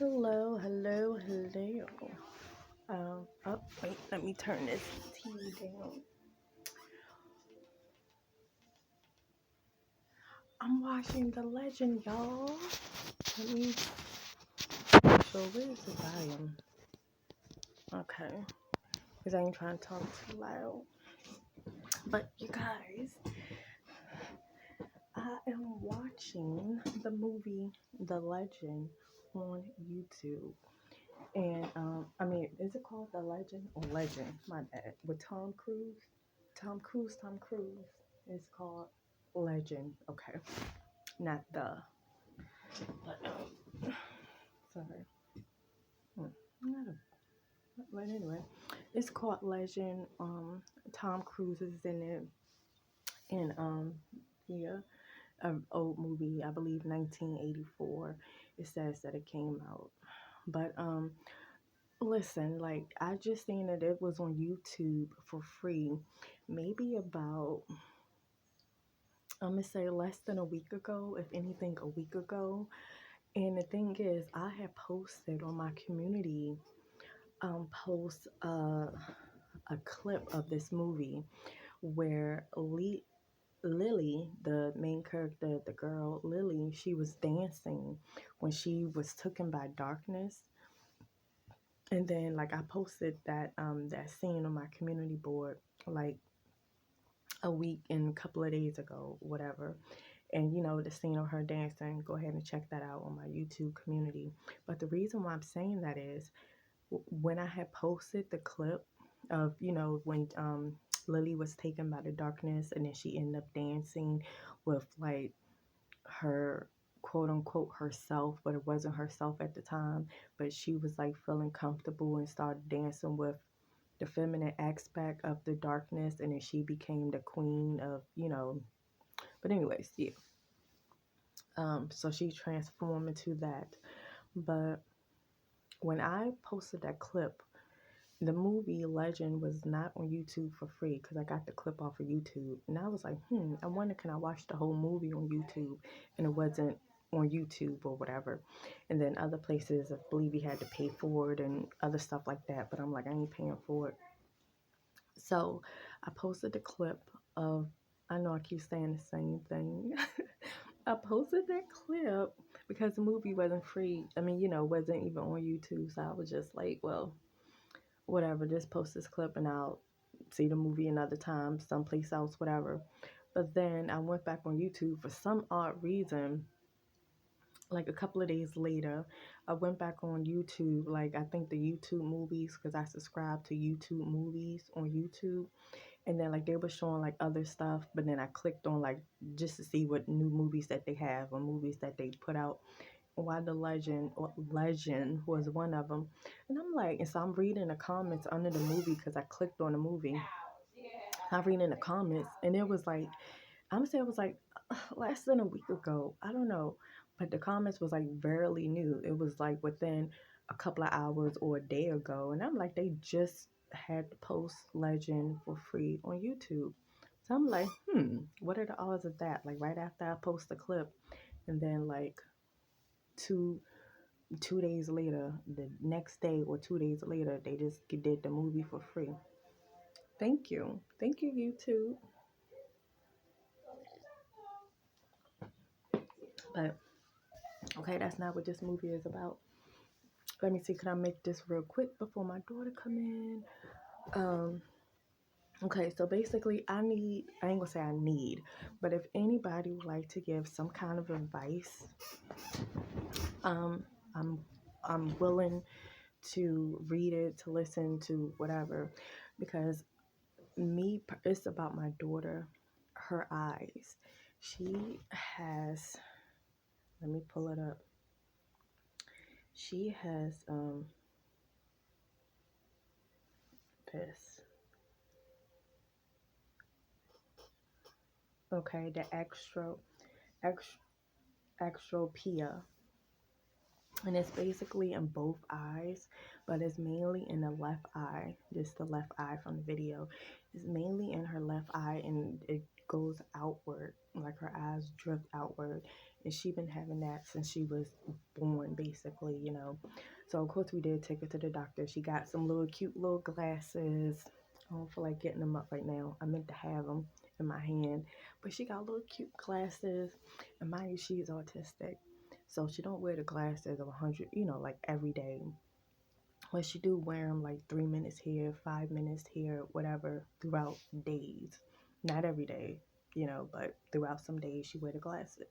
Hello, hello, hello. Oh, wait, let me turn this TV down. I'm watching The Legend, y'all. Let me show where's the volume. Okay, because I ain't trying to talk too loud. But you guys, I am watching the movie The Legend on YouTube. And is it called The Legend or Legend? My bad. With Tom Cruise. Tom Cruise. It's called Legend. Okay. Not the. But, sorry. Not a, but anyway. It's called Legend. Tom Cruise is in it. And yeah. An old movie, I believe 1984. It says that it came out. But listen, like I just seen that it was on YouTube for free, maybe about I'm gonna say less than a week ago, if anything, a week ago. And the thing is, I had posted on my community post a clip of this movie where Lily, the main character, the girl Lily, she was dancing when she was taken by darkness. And then like I posted that scene on my community board like a week and a couple of days ago, whatever. And the scene of her dancing, go ahead and check that out on my YouTube community. But the reason why I'm saying that is when I had posted the clip of, when Lily was taken by the darkness and then she ended up dancing with like her quote unquote herself, but it wasn't herself at the time, but she was like feeling comfortable and started dancing with the feminine aspect of the darkness, and then she became the queen of, but anyways, yeah. So she transformed into that. But when I posted that clip, the movie Legend was not on YouTube for free because I got the clip off of YouTube. And I was like, I wonder, can I watch the whole movie on YouTube? And it wasn't on YouTube or whatever. And then other places, I believe you had to pay for it and other stuff like that. But I'm like, I ain't paying for it. So I posted the clip of, I know I keep saying the same thing. I posted that clip because the movie wasn't free. I mean, wasn't even on YouTube. So I was just like, well, whatever, just post this clip and I'll see the movie another time, someplace else, whatever. But then I went back on YouTube for some odd reason. Like a couple of days later, I went back on YouTube, like I think the YouTube movies, because I subscribe to YouTube movies on YouTube. And then like they were showing like other stuff, but then I clicked on like just to see what new movies that they have or movies that they put out. Why the Legend was one of them. And I'm like, and so I'm reading the comments under the movie because I clicked on the movie. I'm reading the comments and it was like, I'm gonna say it was like less than a week ago. I don't know. But the comments was like barely new. It was like within a couple of hours or a day ago. And I'm like, they just had to post Legend for free on YouTube. So I'm like, what are the odds of that? Like right after I post the clip and then like two days later, the next day or 2 days later, they just did the movie for free. Thank you. Thank you, YouTube. But okay, that's not what this movie is about. Let me see, can I make this real quick before my daughter come in? Okay, so basically I ain't gonna say I need, but if anybody would like to give some kind of advice, um, I'm I'm willing to read it, to listen to whatever, because it's about my daughter, her eyes. She has, let me pull it up. She has this. Okay, the extropia. And it's basically in both eyes, but it's mainly in the left eye. Just the left eye from the video. It's mainly in her left eye and it goes outward. like her eyes drift outward, and she been having that since she was born, basically, you know. So of course we did take her to the doctor. She got some little cute little glasses. I don't feel like getting them up right now. I meant to have them in my hand, but she got little cute glasses, and mind you, she's autistic, so she don't wear the glasses of 100, you know, like every day. But she do wear them like 3 minutes here, 5 minutes here, whatever, throughout days. Not every day, you know, but throughout some days she wear the glasses.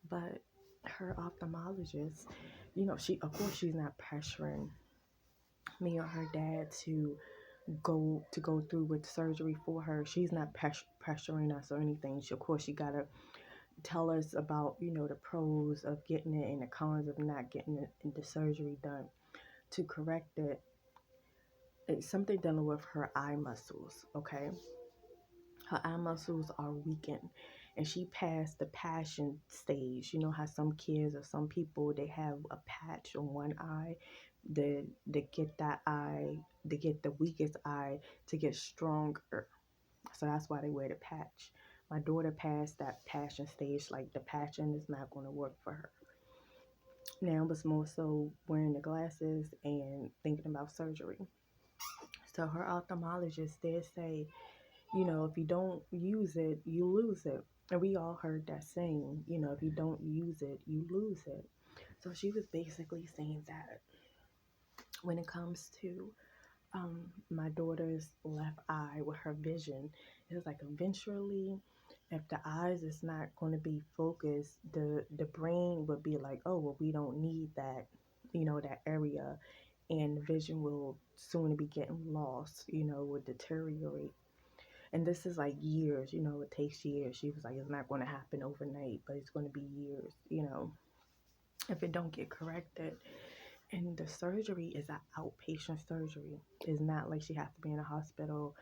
But her ophthalmologist, you know, she, of course she's not pressuring me or her dad to go through with surgery for her. She's not pressuring us or anything. She, of course, she gotta tell us about, you know, the pros of getting it and the cons of not getting it and the surgery done to correct it. It's something dealing with her eye muscles, okay? Her eye muscles are weakened, and she passed the passion stage. You know how some kids or some people, they have a patch on one eye, they get that eye, they get the weakest eye to get stronger. So that's why they wear the patch. My daughter passed that passion stage. Like, the passion is not going to work for her. Now it's more so wearing the glasses and thinking about surgery. So her ophthalmologist did say, you know, if you don't use it, you lose it. And we all heard that saying, you know, if you don't use it, you lose it. So she was basically saying that when it comes to my daughter's left eye with her vision, it's like eventually, if the eyes is not going to be focused, the brain would be like, oh, well, we don't need that, you know, that area, and the vision will soon be getting lost, you know, would deteriorate. And this is like years, you know, it takes years. She was like, it's not going to happen overnight, but it's going to be years, you know, if it don't get corrected. And the surgery is an outpatient surgery. It's not like she has to be in a hospital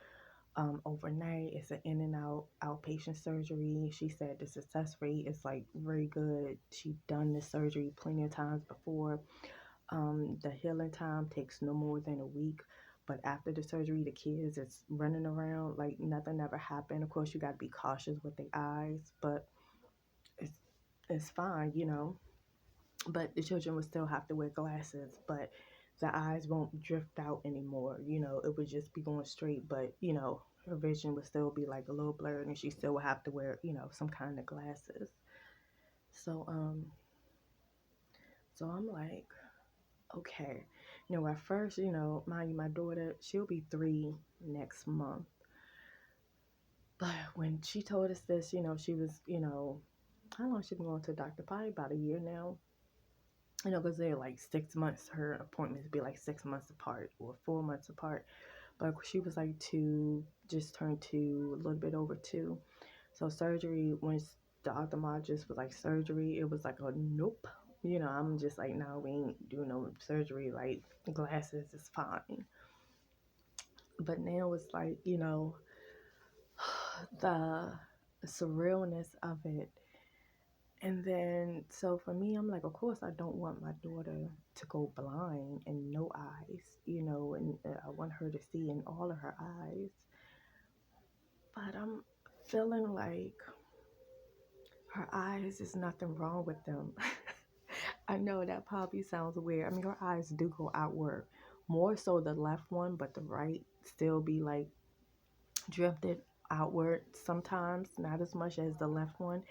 overnight. It's an in and out outpatient surgery. She said the success rate is like very good. She done this surgery plenty of times before. The healing time takes no more than a week. But after the surgery, the kids is running around like nothing ever happened. Of course, you got to be cautious with the eyes, but it's it's fine, you know. But the children would still have to wear glasses, but the eyes won't drift out anymore. You know, it would just be going straight, but, you know, her vision would still be like a little blurred, and she still would have to wear, you know, some kind of glasses. So, so I'm like, okay. You know, at first, you know, mind you, my daughter, she'll be 3 next month. But when she told us this, you know, she was, you know, how long she been going to the doctor? Probably about a year now. You know, because they're like 6 months. Her appointments be like 6 months apart or 4 months apart. But she was like 2, just turned 2, a little bit over 2. So surgery, when the ophthalmologist was like, surgery, it was like a nope. You know, I'm just like, no, we ain't doing no surgery. Like, glasses is fine. But now it's like, you know, the surrealness of it. And then, so for me, I'm like, of course, I don't want my daughter to go blind and no eyes, you know, and I want her to see in all of her eyes. But I'm feeling like her eyes is nothing wrong with them. I know that probably sounds weird. I mean, her eyes do go outward, more so the left one, but the right still be like drifted outward sometimes, not as much as the left one.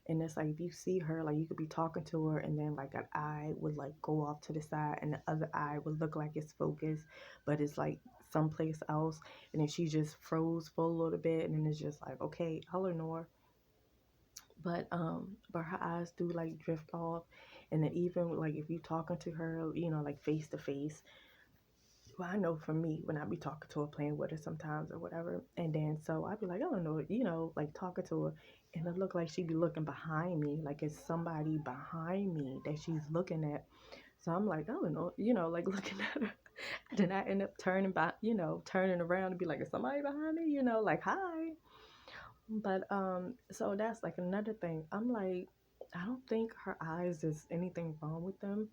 And it's like, if you see her, like, you could be talking to her and then like an eye would like go off to the side and the other eye would look like it's focused, but it's like someplace else. And then she just froze for a little bit, and then it's just like, okay, Eleanor. But her eyes do like drift off. And then even like if you talking to her, you know, like face to face, well, I know for me, when I be talking to her, playing with her sometimes or whatever, and then so I'd be like, I don't know, you know, like talking to her, and it look like she be looking behind me, like it's somebody behind me that she's looking at. So I'm like, I don't know, you know, like looking at her. Then I end up turning back, you know, turning around and be like, is somebody behind me? You know, like, hi. But so that's like another thing. I'm like, I don't think her eyes is anything wrong with them.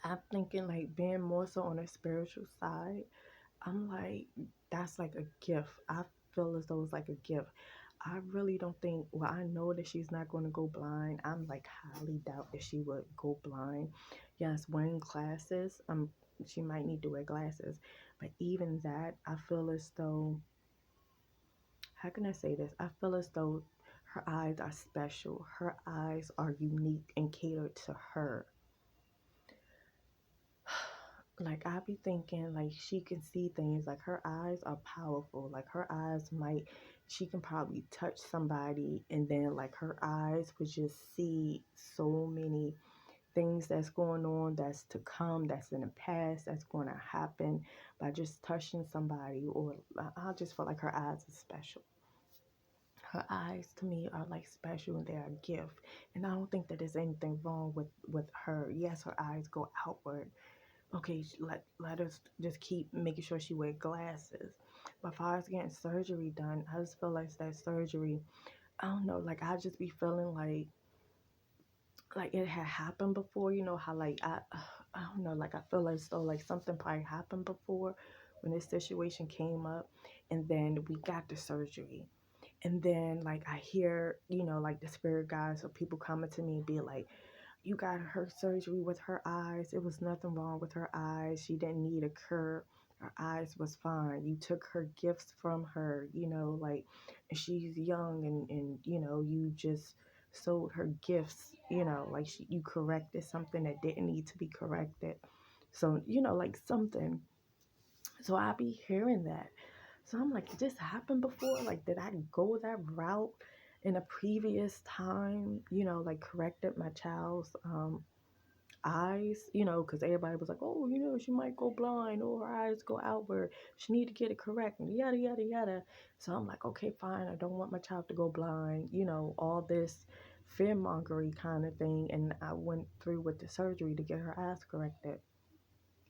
I'm thinking like being more so on a spiritual side. I'm like, that's like a gift. I feel as though it's like a gift. I really don't think, well, I know that she's not going to go blind. I'm like highly doubt that she would go blind. Yes, wearing glasses, she might need to wear glasses, but even that, I feel as though, how can I say this? I feel as though her eyes are special. Her eyes are unique and catered to her. Like I be thinking like she can see things, like her eyes are powerful, like her eyes might, she can probably touch somebody and then like her eyes would just see so many things that's going on, that's to come, that's in the past, that's going to happen by just touching somebody. Or I just feel like her eyes are special. Her eyes to me are like special and they're a gift, and I don't think that there's anything wrong with her. Yes, her eyes go outward. Okay, let us just keep making sure she wear glasses. But as far as getting surgery done, I just feel like that surgery, I don't know, like I just be feeling like it had happened before. You know how like I don't know, like I feel as though like something probably happened before when this situation came up, and then we got the surgery. And then like I hear, like the spirit guides or people coming to me and be like, you got her surgery with her eyes. It was nothing wrong with her eyes. She didn't need a cure. Her eyes was fine. You took her gifts from her, like she's young, and you just sold her gifts, like you corrected something that didn't need to be corrected. So, like something. So I be hearing that. So I'm like, did this happen before? Like, did I go that route in a previous time? Like corrected my child's eyes, because everybody was like, oh, she might go blind or her eyes go outward. She need to get it correct and yada yada yada. So I'm like, okay, fine. I don't want my child to go blind. All this fear mongery kind of thing. And I went through with the surgery to get her eyes corrected.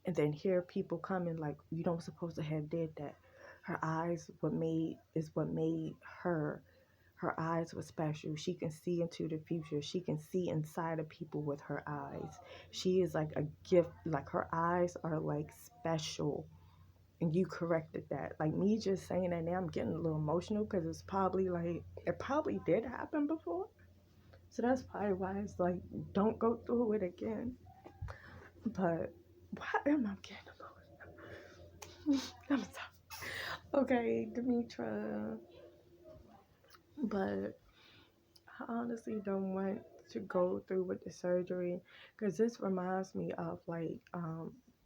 And then hear people coming like, you don't supposed to have did that. Her eyes what made her. Her eyes were special. She can see into the future. She can see inside of people with her eyes. She is like a gift. Like her eyes are like special. And you corrected that. Like me just saying that now, I'm getting a little emotional because it's probably like, it probably did happen before. So that's probably why it's like, don't go through it again. But why am I getting emotional? I'm sorry. Okay, Demetra. But I honestly don't want to go through with the surgery because this reminds me of like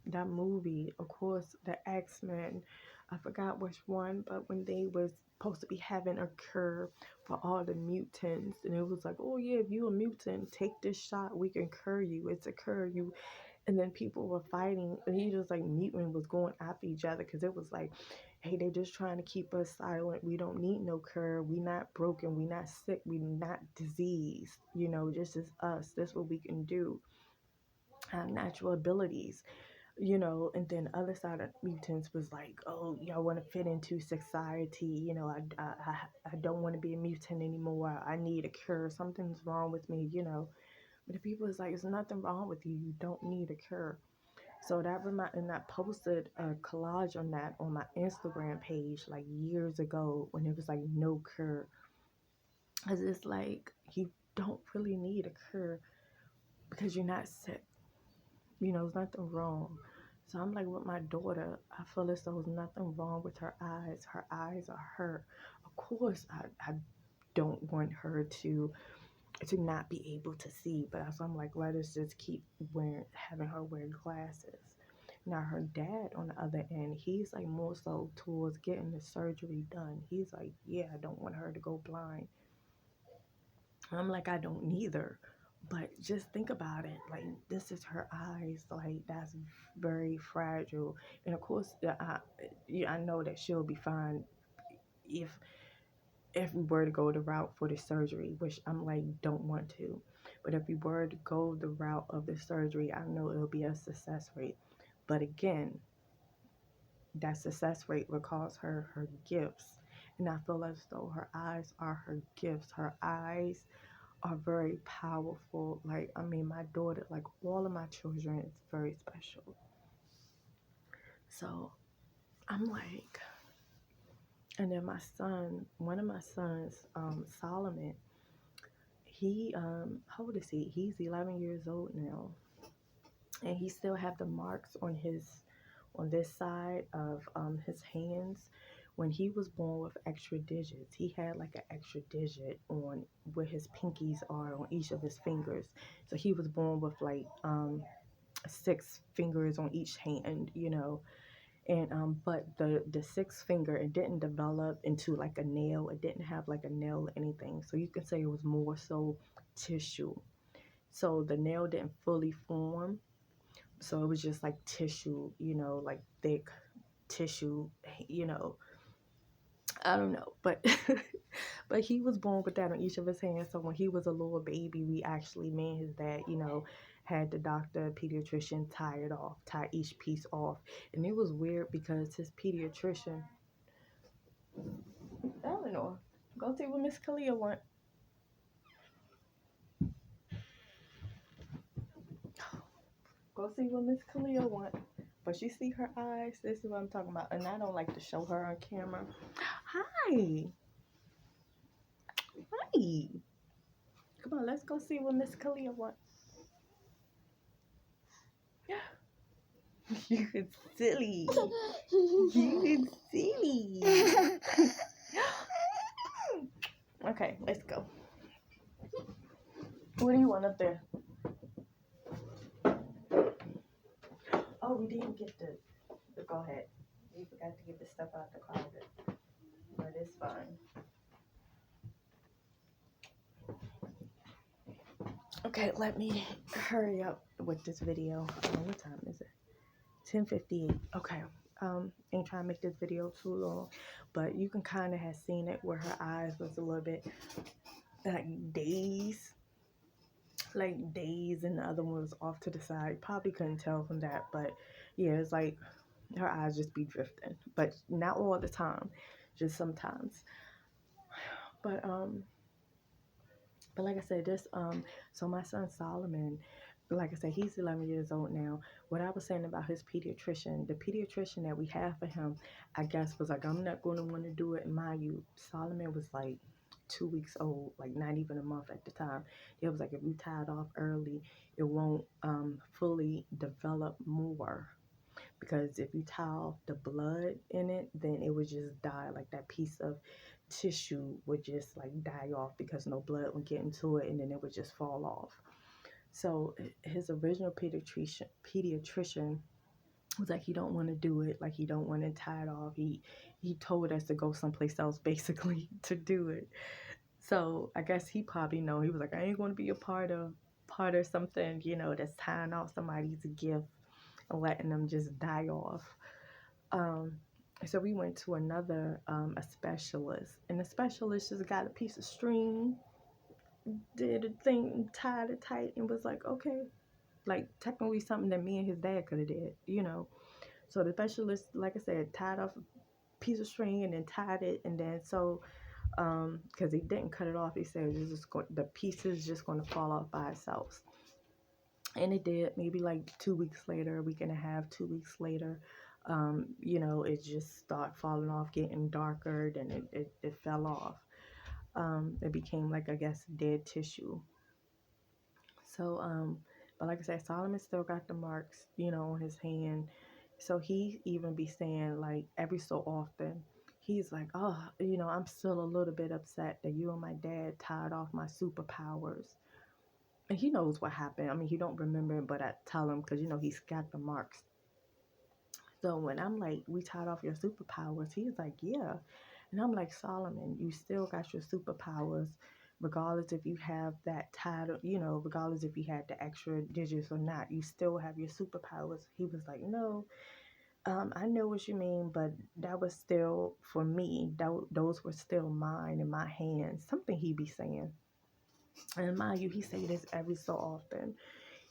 that movie, of course, the X-Men. I forgot which one, but when they was supposed to be having a cure for all the mutants, and it was like, oh yeah, if you a mutant, take this shot, we can cure you. It's a cure. And then people were fighting, and he just like mutant was going after each other because it was like, hey, they're just trying to keep us silent. We don't need no cure. We not broken. We not sick. We not diseased. Just as us. That's what we can do. Have natural abilities. And then the other side of mutants was like, oh, y'all want to fit into society. I don't want to be a mutant anymore. I need a cure. Something's wrong with me. But the people is like, there's nothing wrong with you. You don't need a cure. So and I posted a collage on that on my Instagram page like years ago when it was like no cure. Cause it's like you don't really need a cure because you're not sick. There's nothing wrong. So I'm like with my daughter, I feel as though there's nothing wrong with her eyes. Her eyes are her. Of course, I don't want her to not be able to see, but I'm like, let us just keep having her wear glasses. Now her dad on the other end, he's like more so towards getting the surgery done. He's like, yeah, I don't want her to go blind. I'm like, I don't neither. But just think about it. Like, this is her eyes. Like, that's very fragile. And of course, I know that she'll be fine if we were to go the route for the surgery, which I'm like, don't want to. But if we were to go the route of the surgery, I know it'll be a success rate. But again, that success rate will cause her her gifts. And I feel as though her eyes are her gifts. Her eyes are very powerful. Like, I mean, my daughter, like all of my children, it's very special. So I'm like, And then my son, one of my sons, Solomon, he how old is he? He's 11 years old now, and he still have the marks on this side of his hands. When he was born with extra digits, he had like an extra digit on where his pinkies are on each of his fingers. So he was born with like 6 fingers on each hand, and but the sixth finger, it didn't develop into like a nail. It didn't have like a nail or anything, so you can say it was more so tissue. So the nail didn't fully form, so it was just like tissue, like thick tissue, you know I don't know, but but he was born with that on each of his hands. So when he was a little baby, we actually, me and his dad, had the doctor, pediatrician, tie each piece off. And it was weird because his pediatrician, Eleanor, go see what Miss Kalia want. Go see what Miss Kalia want. But you see her eyes? This is what I'm talking about. And I don't like to show her on camera. Hi. Hi. Come on, let's go see what Miss Kalia wants. You is silly. You is silly. Okay, let's go. What do you want up there? Oh, we didn't get the go ahead. We forgot to get the stuff out the closet. But it's fine. Okay, let me hurry up with this video. What time is it? 10:58. Okay. Ain't trying to make this video too long, but you can kind of have seen it where her eyes was a little bit like dazed, and the other one was off to the side. Probably couldn't tell from that, but yeah, it's like her eyes just be drifting, but not all the time, just sometimes. But like I said, so my son Solomon, like I said, he's 11 years old now. What I was saying about his pediatrician, the pediatrician that we have for him, I guess was like, I'm not going to want to do it. And mind you, Solomon was like 2 weeks old, like not even a month at the time. It was like, if you tie it off early, it won't fully develop more. Because if you tie off the blood in it, then it would just die. Like that piece of tissue would just like die off because no blood would get into it, and then it would just fall off. So his original pediatrician was like, he don't want to do it. Like he don't want to tie it off. He told us to go someplace else basically to do it. So I guess he probably know. He was like, I ain't going to be a part of something, that's tying off somebody's gift and letting them just die off. So we went to another a specialist, and the specialist just got a piece of string, did a thing, tied it tight, and was like, okay, like technically something that me and his dad could have did. So the specialist, like I said, tied off a piece of string and then tied it, and then so because he didn't cut it off, he said the piece is just going to fall off by itself. And it did. Maybe like 2 weeks later, a week and a half, 2 weeks later, it just started falling off, getting darker, then it fell off. It became like, I guess, dead tissue. So, but like I said, Solomon still got the marks, on his hand. So he even be saying, like, every so often, he's like, oh, I'm still a little bit upset that you and my dad tied off my superpowers. And he knows what happened. I mean, he don't remember it, but I tell him because, he's got the marks. So when I'm like, we tied off your superpowers, he's like, yeah. And I'm like, Solomon, you still got your superpowers, regardless if you have that tied, regardless if you had the extra digits or not, you still have your superpowers. He was like, no, I know what you mean, but that was still, for me, those were still mine in my hands. Something he be saying. And mind you, he say this every so often,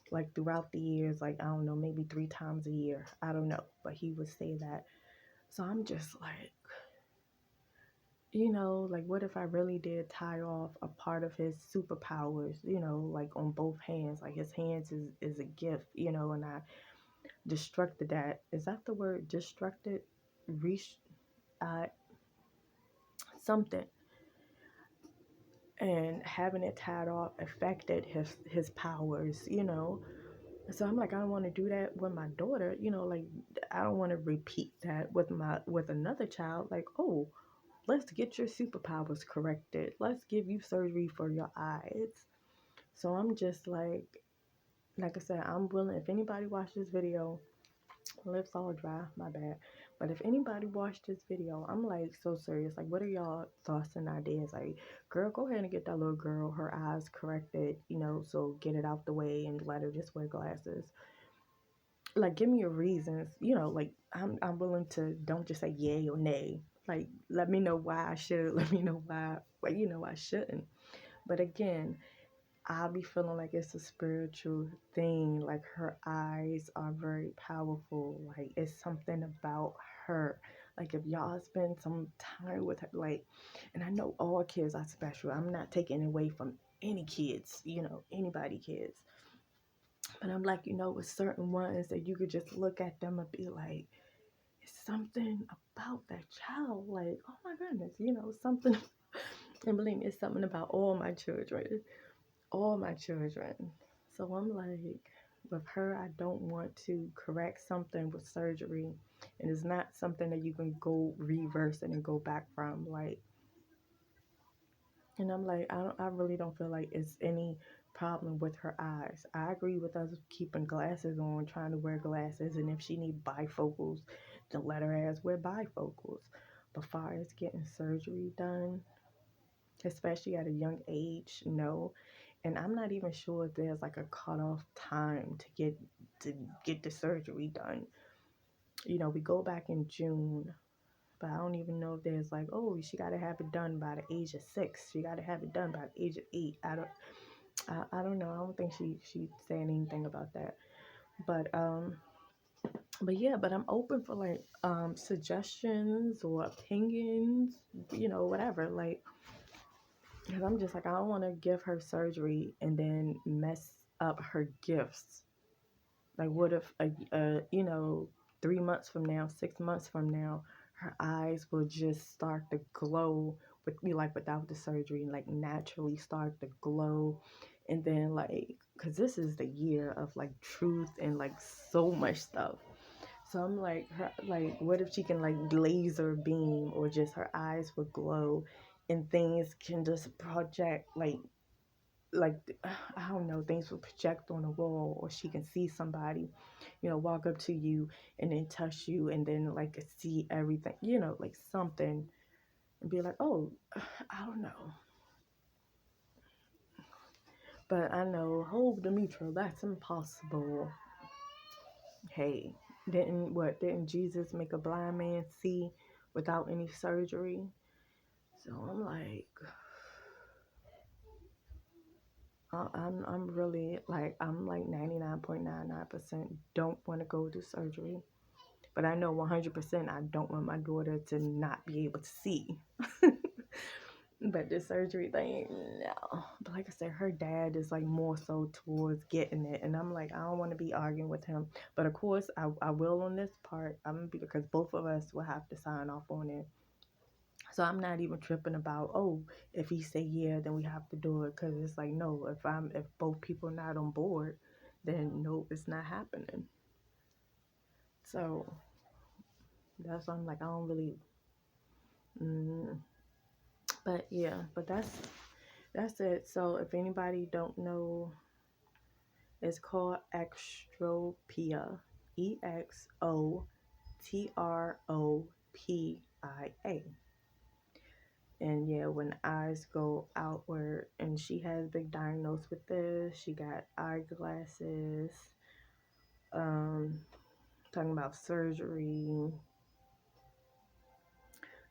like throughout the years, like, I don't know, maybe 3 times a year. I don't know, but he would say that. So I'm just like, like, what if I really did tie off a part of his superpowers, like on both hands, like his hands is a gift, and I destructed that. Is that the word? Destructed? I something, and having it tied off affected his powers, you know. So I'm like, I don't want to do that with my daughter, you know, like I don't want to repeat that with another child. Like, oh, let's get your superpowers corrected. Let's give you surgery for your eyes. So I'm just like I said, I'm willing. If anybody watched this video, lips all dry, my bad. But if anybody watched this video, I'm like so serious. Like, what are y'all thoughts and ideas? Like, girl, go ahead and get that little girl her eyes corrected, you know, so get it out the way and let her just wear glasses. Like, give me your reasons, you know, like I'm willing to, don't just say yay or nay. Like, let me know why I should, let me know why, well, you know, I shouldn't. But again, I'll be feeling like it's a spiritual thing. Like, her eyes are very powerful. Like, it's something about her. Like, if y'all spend some time with her, like, and I know all kids are special. I'm not taking away from any kids, you know, anybody kids. But I'm like, you know, with certain ones that you could just look at them and be like, it's something about that child. Like, oh my goodness, you know, something. And believe me, it's something about all my children. All my children. So I'm like, with her, I don't want to correct something with surgery. And it's not something that you can go reverse it and go back from. Like, and I'm like, I really don't feel like it's any problem with her eyes. I agree with us keeping glasses on, trying to wear glasses. And if she need bifocals, then let her ass wear bifocals. But far as getting surgery done, especially at a young age, no. And I'm not even sure if there's like a cutoff time to get the surgery done. You know, we go back in June, but I don't even know if there's like, oh, she got to have it done by the age of 6. She got to have it done by the age of 8. I don't know. I don't think she said anything about that. But yeah, but I'm open for like suggestions or opinions, you know, whatever. Like, because I'm just like, I don't want to give her surgery and then mess up her gifts. Like, what if, you know, 3 months from now, 6 months from now, her eyes will just start to glow with me, like without the surgery, like naturally start to glow. And then, like, because this is the year of like truth and like so much stuff. So I'm like, what if she can like laser beam or just her eyes would glow and things can just project like I don't know, things will project on a wall, or she can see somebody, you know, walk up to you and then touch you and then like see everything, you know, like something, and be like, oh, I don't know. But I know, oh, Demetra, that's impossible. Hey, didn't Jesus make a blind man see without any surgery? So I'm like, I'm really like, I'm like 99.99% don't want to go to surgery. But I know 100% I don't want my daughter to not be able to see. But the surgery thing, no. But like I said, her dad is like more so towards getting it. And I'm like, I don't want to be arguing with him. But of course, I will on this part. I'm going to be, because both of us will have to sign off on it. So I'm not even tripping about, oh, if he say yeah, then we have to do it. Because it's like, no, if both people not on board, then no, it's not happening. So that's why I'm like, I don't really, but yeah, but that's it. So if anybody don't know, it's called EXOTROPIA, EXOTROPIA. And yeah, when eyes go outward, and she has been diagnosed with this. She got eyeglasses. Talking about surgery.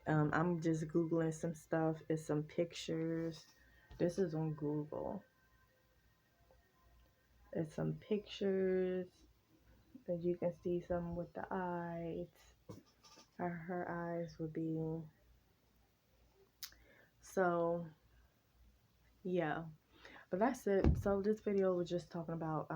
I'm just Googling some stuff. It's some pictures. This is on Google. It's some pictures that you can see some with the eyes. Her eyes would be. So, yeah. But that's it. So this video was just talking about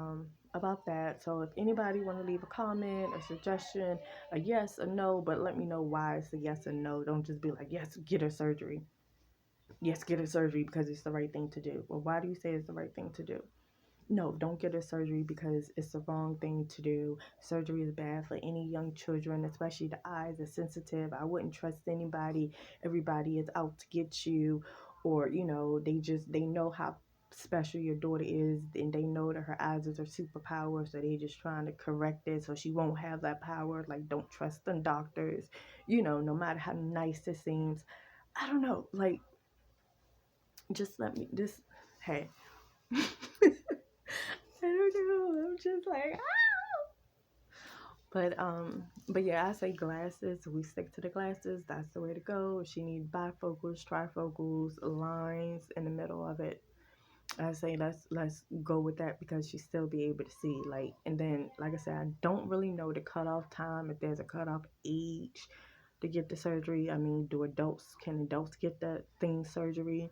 about that. So if anybody want to leave a comment, a suggestion, a yes, a no, but let me know why it's a yes and no. Don't just be like, yes, get her surgery. Yes, get her surgery because it's the right thing to do. Well, why do you say it's the right thing to do? No, don't get a surgery because it's the wrong thing to do. Surgery is bad for any young children, especially the eyes are sensitive. I wouldn't trust anybody. Everybody is out to get you, or they know how special your daughter is, and they know that her eyes is her superpower, so they just trying to correct it so she won't have that power. Like, don't trust them doctors, no matter how nice it seems. I don't know, like, just let me just hey. I don't know. I'm just like, ah. But yeah, I say glasses. We stick to the glasses. That's the way to go. If she needs bifocals, trifocals, lines in the middle of it, I say let's go with that because she still be able to see. Like, and then like I said, I don't really know the cutoff time, if there's a cutoff age to get the surgery. I mean, can adults get that thing surgery?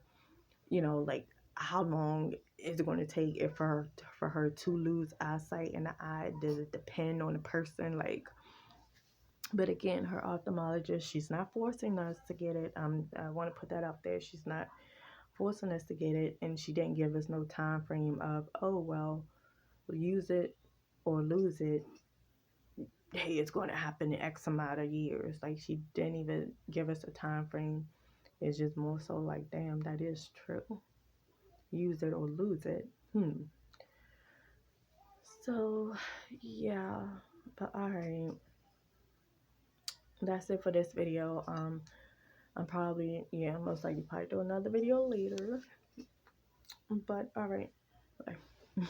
Like, how long is it going to take for her to lose eyesight in the eye? Does it depend on the person? Like, but again, her ophthalmologist, she's not forcing us to get it. I want to put that out there. She's not forcing us to get it, and she didn't give us no time frame of, oh well, we'll use it or lose it. Hey, it's going to happen in X amount of years. Like, she didn't even give us a time frame. It's just more so like, damn, that is true. Use it or lose it. So yeah, but all right, that's it for this video. I'm probably, most likely probably do another video later, but all right, bye.